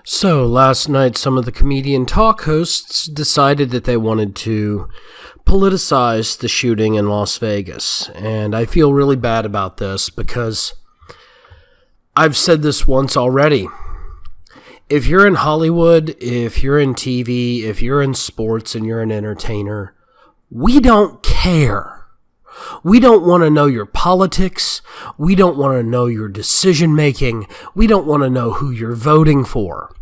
So last night, some of the comedian talk hosts decided that they wanted to politicize the shooting in Las Vegas. And I feel really bad about this because I've said this once already. If you're in Hollywood, if you're in TV, if you're in sports and you're an entertainer, we don't care. We don't want to know your politics. We don't want to know your decision making. We don't want to know who you're voting for.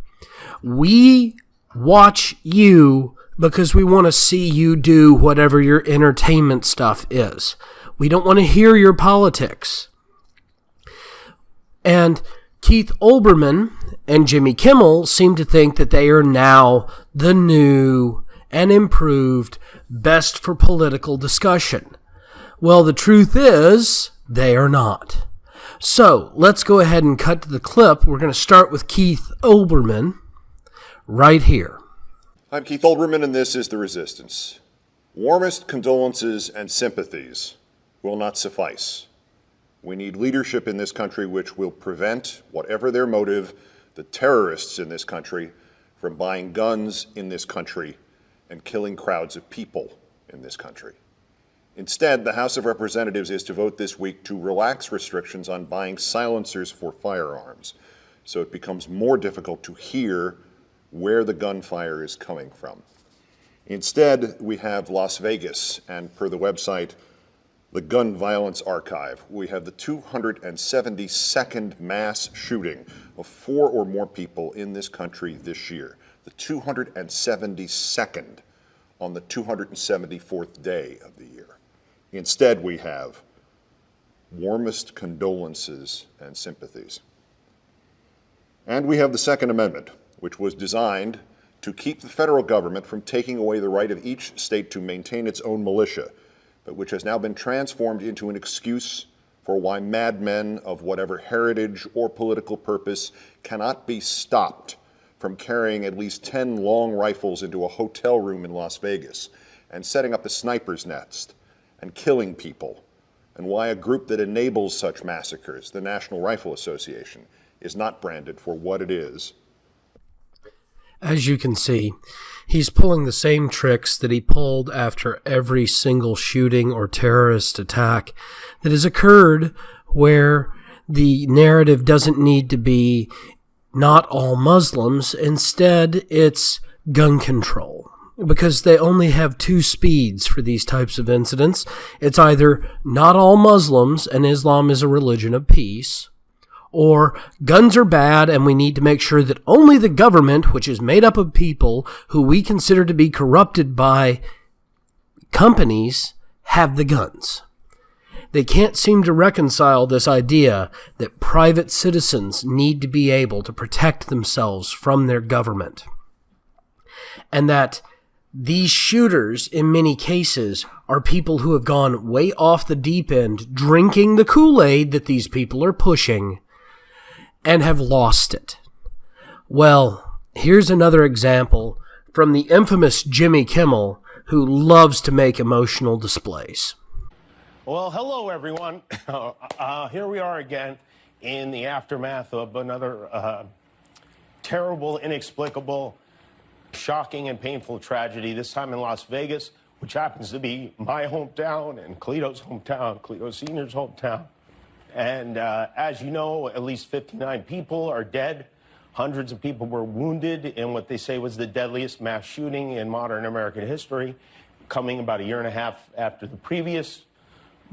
We watch you because we want to see you do whatever your entertainment stuff is. We don't want to hear your politics. And Keith Olbermann and Jimmy Kimmel seem to think that they are now the new and improved best for political discussion. Well, the truth is, they are not. So, let's go ahead and cut to the clip. We're going to start with Keith Olbermann right here. I'm Keith Olbermann, and this is The Resistance. Warmest condolences and sympathies will not suffice. We need leadership in this country which will prevent, whatever their motive, the terrorists in this country from buying guns in this country and killing crowds of people in this country. Instead, the House of Representatives is to vote this week to relax restrictions on buying silencers for firearms, so it becomes more difficult to hear where the gunfire is coming from. Instead, we have Las Vegas, and per the website, the Gun Violence Archive, we have the 272nd mass shooting of 4 or more people in this country this year. The 272nd on the 274th day of the year. Instead, we have warmest condolences and sympathies. And we have the Second Amendment, which was designed to keep the federal government from taking away the right of each state to maintain its own militia, but which has now been transformed into an excuse for why madmen of whatever heritage or political purpose cannot be stopped from carrying at least 10 long rifles into a hotel room in Las Vegas and setting up a sniper's nest and killing people, and why a group that enables such massacres, the National Rifle Association, is not branded for what it is. As you can see, he's pulling the same tricks that he pulled after every single shooting or terrorist attack that has occurred, where the narrative doesn't need to be not all Muslims. Instead, it's gun control. Because they only have 2 speeds for these types of incidents. It's either not all Muslims and Islam is a religion of peace, or guns are bad and we need to make sure that only the government, which is made up of people who we consider to be corrupted by companies, have the guns. They can't seem to reconcile this idea that private citizens need to be able to protect themselves from their government. And that these shooters, in many cases, are people who have gone way off the deep end, drinking the Kool-Aid that these people are pushing, and have lost it. Well, here's another example from the infamous Jimmy Kimmel, who loves to make emotional displays. Well, hello, everyone. Here we are again in the aftermath of another terrible, inexplicable, shocking and painful tragedy, this time in Las Vegas, which happens to be my hometown and Cleto's hometown, Cleto Sr.'s hometown. And as you know, at least 59 people are dead. Hundreds of people were wounded in what they say was the deadliest mass shooting in modern American history, coming about a year and a half after the previous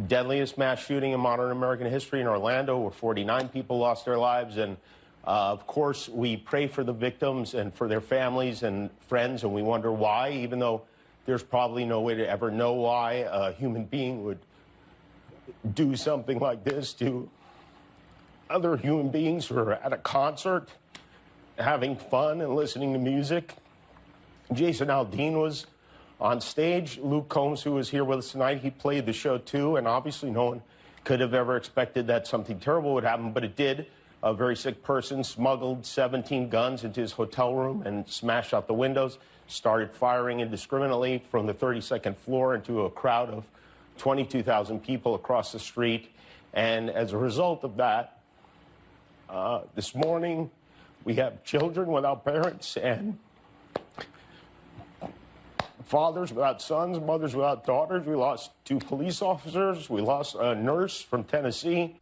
deadliest mass shooting in modern American history in Orlando, where 49 people lost their lives. And of course, we pray for the victims and for their families and friends, and we wonder why, even though there's probably no way to ever know why a human being would do something like this to other human beings who are at a concert, having fun and listening to music. Jason Aldean was on stage. Luke Combs, who was here with us tonight, he played the show too, and obviously no one could have ever expected that something terrible would happen, but it did. A very sick person smuggled 17 guns into his hotel room and smashed out the windows, started firing indiscriminately from the 32nd floor into a crowd of 22,000 people across the street. And as a result of that, this morning, We have children without parents and fathers without sons, mothers without daughters. We lost 2 police officers. We lost a nurse from Tennessee.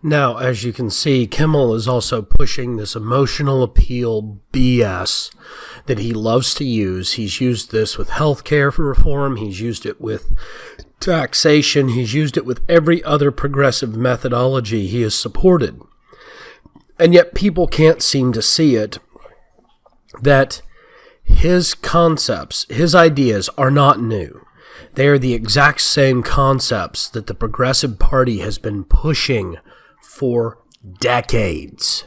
Now, as you can see, Kimmel is also pushing this emotional appeal BS that he loves to use. He's used this with healthcare reform. He's used it with taxation. He's used it with every other progressive methodology he has supported. And yet people can't seem to see it, that his concepts, his ideas are not new. They are the exact same concepts that the Progressive Party has been pushing for decades.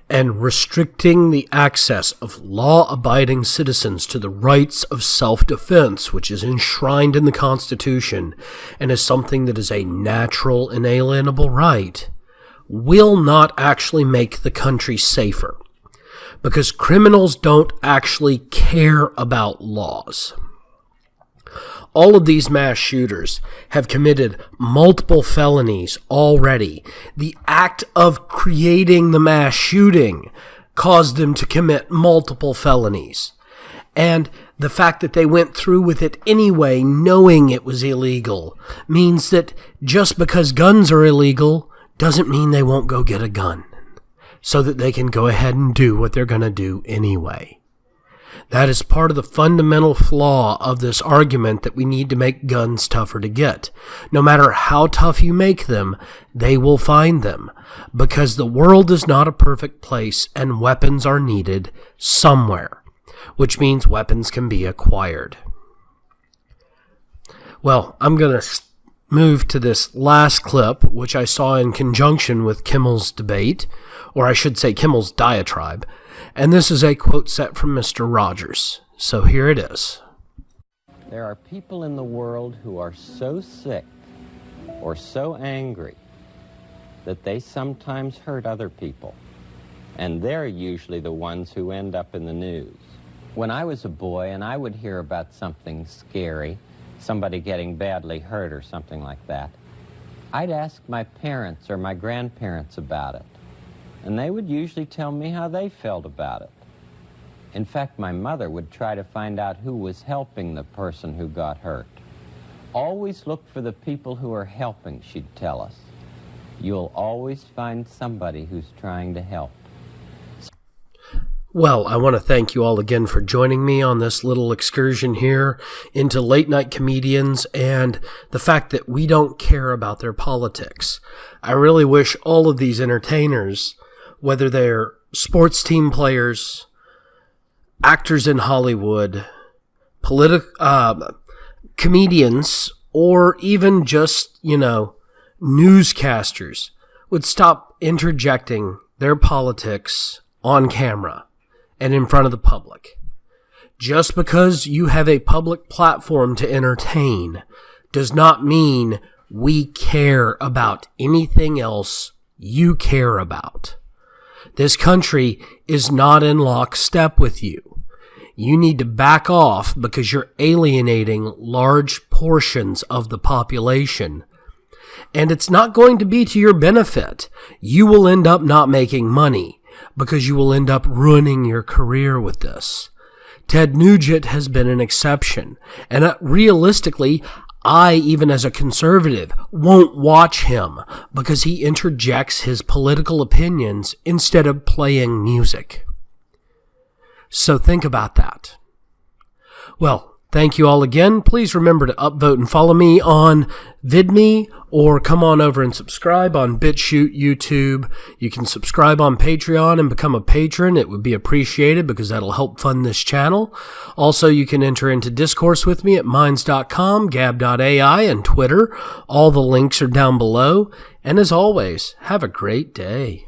And restricting the access of law-abiding citizens to the rights of self-defense, which is enshrined in the Constitution and is something that is a natural, inalienable right, will not actually make the country safer. Because criminals don't actually care about laws. All of these mass shooters have committed multiple felonies already. The act of creating the mass shooting caused them to commit multiple felonies. And the fact that they went through with it anyway, knowing it was illegal, means that just because guns are illegal doesn't mean they won't go get a gun, so that they can go ahead and do what they're going to do anyway. That is part of the fundamental flaw of this argument that we need to make guns tougher to get. No matter how tough you make them, they will find them, because the world is not a perfect place and weapons are needed somewhere, which means weapons can be acquired. Well, I'm going to move to this last clip, which I saw in conjunction with Kimmel's debate, or I should say Kimmel's diatribe. And this is a quote set from Mr. Rogers. So here it is. There are people in the world who are so sick or so angry that they sometimes hurt other people. And they're usually the ones who end up in the news. When I was a boy and I would hear about something scary, somebody getting badly hurt or something like that, I'd ask my parents or my grandparents about it. And they would usually tell me how they felt about it. In fact, my mother would try to find out who was helping the person who got hurt. Always look for the people who are helping, she'd tell us. You'll always find somebody who's trying to help. Well, I want to thank you all again for joining me on this little excursion here into late-night comedians and the fact that we don't care about their politics. I really wish all of these entertainers, whether they're sports team players, actors in Hollywood, comedians, or even just, newscasters, would stop interjecting their politics on camera and in front of the public. Just because you have a public platform to entertain does not mean we care about anything else you care about. This country is not in lockstep with you. You need to back off because you're alienating large portions of the population. And it's not going to be to your benefit. You will end up not making money because you will end up ruining your career with this. Ted Nugent has been an exception. And realistically, I, even as a conservative, won't watch him because he interjects his political opinions instead of playing music. So think about that. Well, thank you all again. Please remember to upvote and follow me on VidMe, or come on over and subscribe on BitChute, YouTube. You can subscribe on Patreon and become a patron. It would be appreciated because that'll help fund this channel. Also, you can enter into discourse with me at minds.com, Gab.AI, and Twitter. All the links are down below. And as always, have a great day.